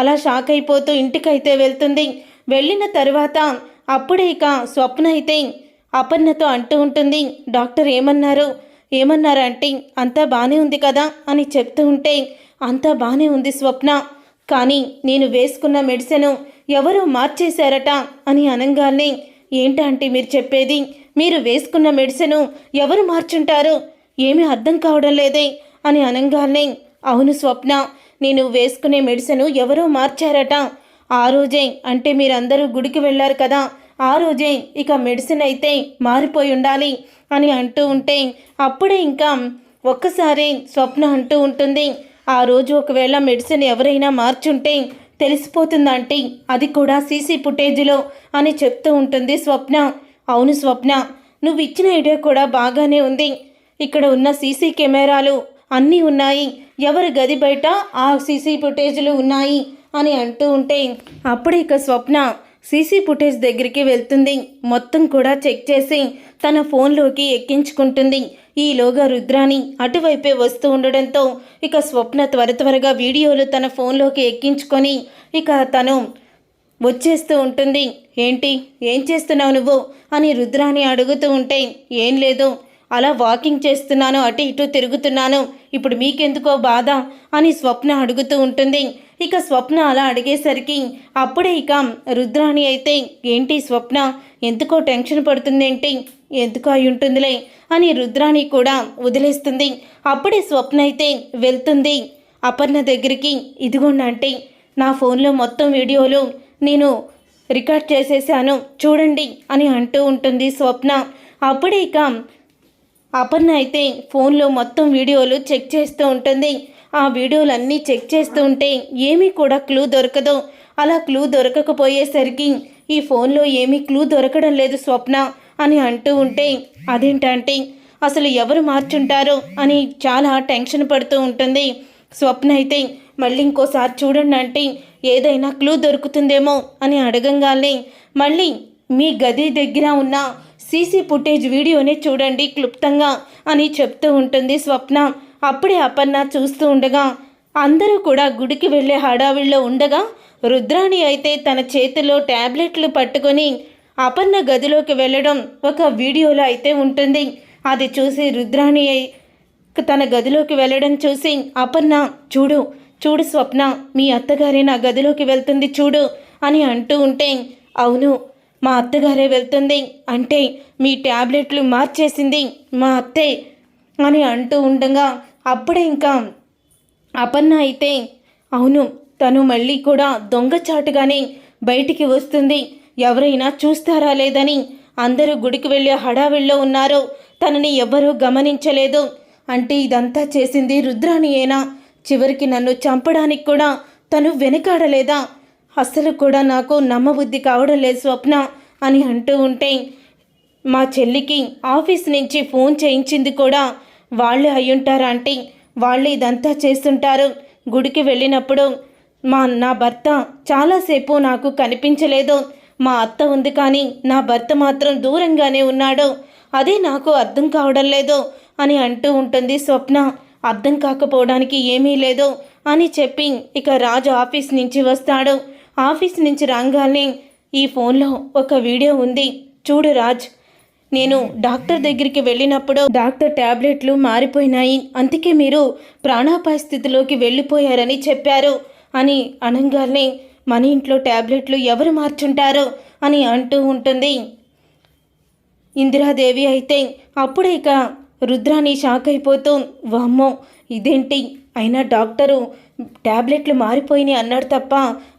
అలా షాక్ అయిపోతూ ఇంటికైతే వెళ్తుంది. వెళ్ళిన తర్వాత అప్పుడే ఇక స్వప్న అయితే అపర్ణతో అంటూ ఉంటుంది, డాక్టర్ ఏమన్నారు అంటే అంతా బాగానే ఉంది కదా అని చెప్తూ ఉంటే, అంతా బాగానే ఉంది స్వప్న, కానీ నేను వేసుకున్న మెడిసిన్ ఎవరో మార్చేశారట అని అనగానే, ఏంటంటే మీరు చెప్పేది, మీరు వేసుకున్న మెడిసిన్ ఎవరు మార్చుంటారు, ఏమీ అర్థం కావడం లేదే అని అనగానే, అవును స్వప్న, నేను వేసుకునే మెడిసిన్ ఎవరో మార్చారట. ఆ రోజే అంటే మీరందరూ గుడికి వెళ్ళారు కదా, ఆ రోజే ఇక మెడిసిన్ అయితే మారిపోయి ఉండాలి అని అంటూ ఉంటే, అప్పుడే ఇంకా ఒక్కసారి స్వప్న అంటూ ఉంటుంది, ఆ రోజు ఒకవేళ మెడిసిన్ ఎవరైనా మార్చుంటే తెలిసిపోతుందంటే అది కూడా సీసీ ఫుటేజ్లో అని చెప్తూ ఉంటుంది స్వప్న. అవును స్వప్న, నువ్వు ఇచ్చిన ఐడియా కూడా బాగానే ఉంది. ఇక్కడ ఉన్న సీసీ కెమెరాలు అన్నీ ఉన్నాయి, ఎవరి గది బయట ఆ సీసీ ఫుటేజ్లు ఉన్నాయి అని అంటూ ఉంటే, అప్పుడు ఇక స్వప్న సీసీ ఫుటేజ్ దగ్గరికి వెళ్తుంది. మొత్తం కూడా చెక్ చేసి తన ఫోన్లోకి ఎక్కించుకుంటుంది. ఈలోగా రుద్రాని అటువైపే వస్తూ ఉండడంతో ఇక స్వప్న త్వరగా వీడియోలు తన ఫోన్లోకి ఎక్కించుకొని ఇక తను వచ్చేస్తూ ఉంటుంది. ఏంటి, ఏం చేస్తున్నావు నువ్వు అని రుద్రాని అడుగుతూ ఉంటే, ఏం లేదు, అలా వాకింగ్ చేస్తున్నాను, అటు ఇటు తిరుగుతున్నాను, ఇప్పుడు మీకెందుకో బాధ అని స్వప్న అడుగుతూ ఉంటుంది. ఇక స్వప్న అలా అడిగేసరికి అప్పుడే ఇక రుద్రాని అయితే, ఏంటి స్వప్న ఎందుకో టెన్షన్ పడుతుందేంటి, ఎందుకో అయి ఉంటుందిలే అని రుద్రాని కూడా వదిలేస్తుంది. అప్పుడే స్వప్న అయితే వెళ్తుంది అపర్ణ దగ్గరికి. ఇదిగోండి అంటే నా ఫోన్లో మొత్తం వీడియోలు నేను రికార్డ్ చేసేసాను చూడండి అని అంటూ ఉంటుంది స్వప్న. అప్పుడే ఇక అపర్ణ అయితే ఫోన్లో మొత్తం వీడియోలు చెక్ చేస్తూ ఉంటుంది. ఆ వీడియోలన్నీ చెక్ చేస్తూ ఉంటే ఏమీ కూడా క్లూ దొరకదు. అలా క్లూ దొరకకపోయేసరికి ఈ ఫోన్లో ఏమీ క్లూ దొరకడం లేదు స్వప్న అని అంటూ ఉంటే, అదేంటంటే అసలు ఎవరు మార్చుంటారో అని చాలా టెన్షన్ పడుతూ ఉంటుంది స్వప్న. అయితే మళ్ళీ ఇంకోసారి చూడండి అంటే ఏదైనా క్లూ దొరుకుతుందేమో అని అడగంగానే, మళ్ళీ మీ గది దగ్గర ఉన్న సీసీ ఫుటేజ్ వీడియోనే చూడండి క్లుప్తంగా అని చెప్తూ ఉంటుంది స్వప్న. అప్పుడే అపర్ణ చూస్తూ ఉండగా అందరూ కూడా గుడికి వెళ్ళే హడావిడిలో ఉండగా రుద్రాణి అయితే తన చేతిలో ట్యాబ్లెట్లు పట్టుకొని అపర్ణ గదిలోకి వెళ్ళడం ఒక వీడియోలో అయితే ఉంటుంది. అది చూసి రుద్రాణి తన గదిలోకి వెళ్ళడం చూసి, అపర్ణ చూడు చూడు స్వప్న, మీ అత్తగారే నా గదిలోకి వెళ్తుంది చూడు అని అంటూ ఉంటే, అవును మా అత్తగారే వెళ్తుంది అంటే మీ ట్యాబ్లెట్లు మార్చేసింది మా అత్తే అని అంటూ ఉండగా, అప్పుడే ఇంకా అపర్ణ అయితే, అవును తను మళ్ళీ కూడా దొంగచాటుగానే బయటికి వస్తుంది, ఎవరైనా చూస్తారా లేదని అందరూ గుడికి వెళ్ళే హడావిడిలో ఉన్నారు, తనని ఎవ్వరూ గమనించలేదు అంటే ఇదంతా చేసింది రుద్రాణియేనా, చివరికి నన్ను చంపడానికి కూడా తను వెనకాడలేదా, అస్సలు కూడా నాకు నమ్మబుద్ధి కావడం లేదు స్వప్న అని అంటూ ఉంటే, మా చెల్లికి ఆఫీస్ నుంచి ఫోన్ చేయించింది కూడా వాళ్ళే అయ్యుంటారా అంటే వాళ్ళే ఇదంతా చేస్తుంటారు. గుడికి వెళ్ళినప్పుడు నా భర్త చాలాసేపు నాకు కనిపించలేదు, మా అత్త ఉంది కానీ నా భర్త మాత్రం దూరంగానే ఉన్నాడు, అదే నాకు అర్థం కావడం లేదు అని అంటూ ఉంటుంది స్వప్న. అర్థం కాకపోవడానికి ఏమీ లేదు అని చెప్పి ఇక రాజు ఆఫీస్ నుంచి వస్తాడు. ఆఫీస్ నుంచి రాగానే, ఈ ఫోన్లో ఒక వీడియో ఉంది చూడు రాజ్, నేను డాక్టర్ దగ్గరికి వెళ్ళినప్పుడు డాక్టర్ ట్యాబ్లెట్లు మారిపోయినాయి, అందుకే మీరు ప్రాణాపాయ స్థితిలోకి వెళ్ళిపోయారని చెప్పారు అని అనగానే, మన ఇంట్లో ట్యాబ్లెట్లు ఎవరు మార్చుంటారో అని అంటూ ఉంటుంది ఇందిరాదేవి. అయితే అప్పుడే ఇక రుద్రాని షాక్ అయిపోతూ, వామ్మో ఇదేంటి, అయినా డాక్టరు ట్యాబ్లెట్లు మారిపోయినాయి అన్నాడు తప్ప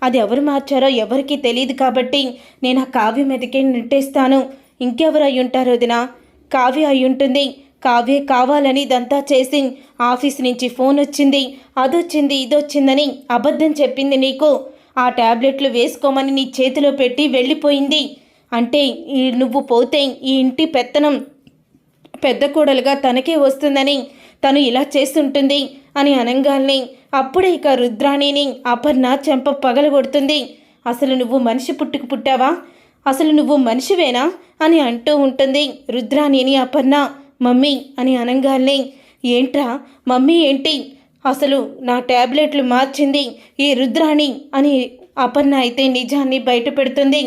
అది ఎవరు మార్చారో ఎవరికీ తెలియదు కాబట్టి నేను ఆ కావ్య మీదకే నెట్టేస్తాను, ఇంకెవరు అయ్యుంటారో వదినా, కావ్య అయ్యుంటుంది, కావ్య కావాలని ఇదంతా చేసి ఆఫీస్ నుంచి ఫోన్ వచ్చింది, అదొచ్చింది ఇదొచ్చిందని అబద్ధం చెప్పింది నీకు, ఆ ట్యాబ్లెట్లు వేసుకోమని నీ చేతిలో పెట్టి వెళ్ళిపోయింది అంటే నువ్వు పోతే ఈ ఇంటి పెత్తనం పెద్ద కోడలుగా తనకే వస్తుందని తను ఇలా చేస్తుంటుంది అని అనగానే, అప్పుడే ఇక రుద్రాణిని అపర్ణ చెంప పగలగొడుతుంది. అసలు నువ్వు మనిషి పుట్టావా, అసలు నువ్వు మనిషివేనా అని అంటూ ఉంటుంది రుద్రాణిని అపర్ణ. మమ్మీ అని అనగానే, ఏంట్రా మమ్మీ ఏంటి, అసలు నా ట్యాబ్లెట్లు మార్చింది ఈ రుద్రాణి అని అపర్ణ అయితే నిజాన్ని బయట పెడుతుంది.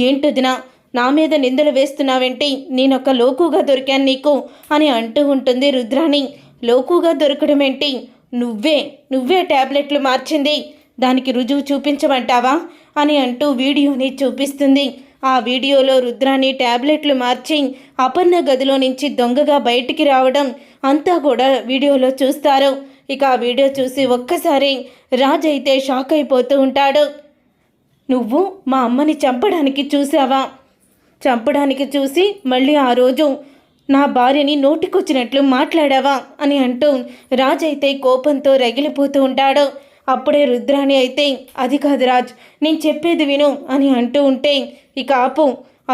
ఏంటొదినా, నా మీద నిందలు వేస్తున్నావేంటి? నేనొక లోకుగా దొరికాను నీకు అని అంటూ ఉంటుంది రుద్రాణి. లోకుగా దొరకడం ఏంటి? నువ్వే ట్యాబ్లెట్లు మార్చింది, దానికి రుజువు చూపించమంటావా అని అంటూ వీడియోని చూపిస్తుంది. ఆ వీడియోలో రుద్రాణి ట్యాబ్లెట్లు మార్చి అపర్ణ గదిలో నుంచి దొంగగా బయటికి రావడం అంతా కూడా వీడియోలో చూస్తారు. ఇక ఆ వీడియో చూసి ఒక్కసారి రాజ్ అయితే షాక్ అయిపోతూ ఉంటాడు. నువ్వు మా అమ్మని చంపడానికి చూసావా? చంపడానికి చూసి మళ్ళీ ఆ రోజు నా భార్యని నోటికొచ్చినట్లు మాట్లాడావా అని అంటూ రాజ్ అయితే కోపంతో రగిలిపోతూ ఉంటాడు. అప్పుడే రుద్రాణి అయితే, అది కాదు రాజ్, నేను చెప్పేది విను అని అంటూ ఉంటే, ఇక ఆపు,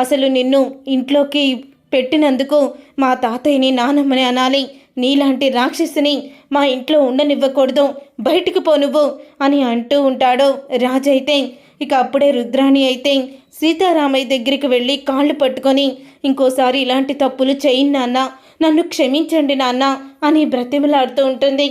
అసలు నిన్ను ఇంట్లోకి పెట్టినందుకు మా తాతయ్యని నానమ్మని అనాలి, నీలాంటి రాక్షసిని మా ఇంట్లో ఉండనివ్వకూడదు, బయటికి పో నువ్వు అని అంటూ ఉంటాడు రాజ్ అయితే. ఇక అప్పుడే రుద్రాణి అయితే సీతారామయ్య దగ్గరికి వెళ్ళి కాళ్ళు పట్టుకొని, ఇంకోసారి ఇలాంటి తప్పులు చేయను నాన్న, నన్ను క్షమించండి నాన్న అని బ్రతిమలాడుతూ ఉంటుంది.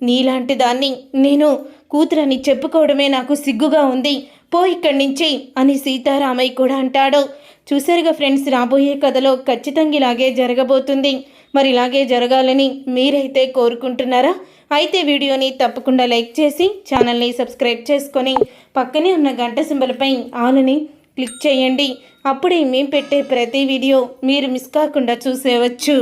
నీలాంటి దాన్ని నేను కూతురని చెప్పుకోవడమే నాకు సిగ్గుగా ఉంది, పో ఇక్కడి నుంచి అని సీతారామయ్య కూడా అంటాడు. చూసారుగా ఫ్రెండ్స్, రాబోయే కథలో ఖచ్చితంగా ఇలాగే జరగబోతుంది. మరి ఇలాగే జరగాలని మీరైతే కోరుకుంటున్నారా? అయితే వీడియోని తప్పకుండా లైక్ చేసి ఛానల్ని సబ్స్క్రైబ్ చేసుకొని పక్కనే ఉన్న గంట సింబల్పై ఆల్ని క్లిక్ చేయండి. అప్పుడే మేము పెట్టే ప్రతి వీడియో మీరు మిస్ కాకుండా చూసేవచ్చు.